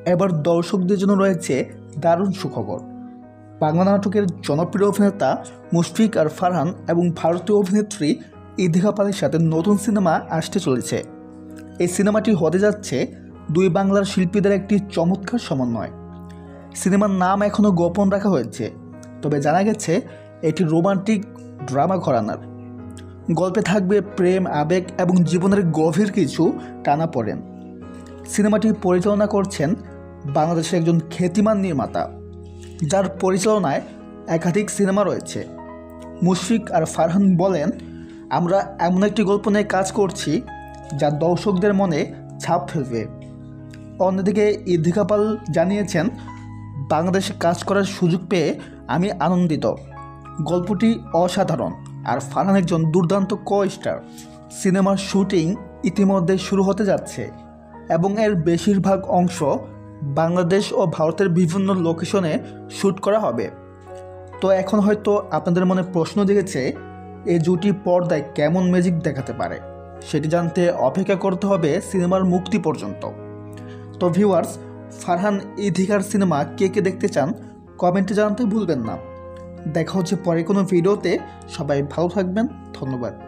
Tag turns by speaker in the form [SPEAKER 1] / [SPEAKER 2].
[SPEAKER 1] এবার দর্শকদের জন্য রয়েছে দারুণ সুখবর। বাংলা নাটকের জনপ্রিয় অভিনেতা মুশফিক আর ফারহান এবং ভারতীয় অভিনেত্রী ইদিকা পালের সাথে নতুন সিনেমা আসতে চলেছে। এই সিনেমাটি হতে যাচ্ছে দুই বাংলার শিল্পীদের একটি চমৎকার সমন্বয়। সিনেমার নাম এখনও গোপন রাখা হয়েছে, তবে জানা গেছে এটি রোমান্টিক ড্রামা ঘরানার। গল্পে থাকবে প্রেম, আবেগ এবং জীবনের গভীর কিছু টানাপোড়েন। সিনেমাটি পরিচালনা করছেন বাংলাদেশের একজন খ্যাতিমান নির্মাতা, যার পরিচালনায় একাধিক সিনেমা রয়েছে। মুশফিক আর ফারহান বলেন, আমরা এমন একটি গল্প নিয়ে কাজ করছি যা দর্শকদের মনে ছাপ ফেলবে। অন্যদিকে ইদিকা পাল জানিয়েছেন, বাংলাদেশে কাজ করার সুযোগ পেয়ে আমি আনন্দিত। গল্পটি অসাধারণ আর ফারহান একজন দুর্দান্ত কো-স্টার। সিনেমার শুটিং ইতিমধ্যে শুরু হতে যাচ্ছে এবং এর বেশিরভাগ অংশ বাংলাদেশ ও ভারতের বিভিন্ন লোকেশনে শ্যুট করা হবে। তো এখন হয়তো আপনাদের মনে প্রশ্ন জেগেছে, এই জুটি পর্দায় কেমন ম্যাজিক দেখাতে পারে। সেটি জানতে অপেক্ষা করতে হবে সিনেমার মুক্তি পর্যন্ত। তো ভিউয়ার্স, ফারহান ইদিকার সিনেমা কে কে দেখতে চান কমেন্টে জানাতে ভুলবেন না। দেখা হচ্ছে পরে কোনো ভিডিওতে। সবাই ভালো থাকবেন। ধন্যবাদ।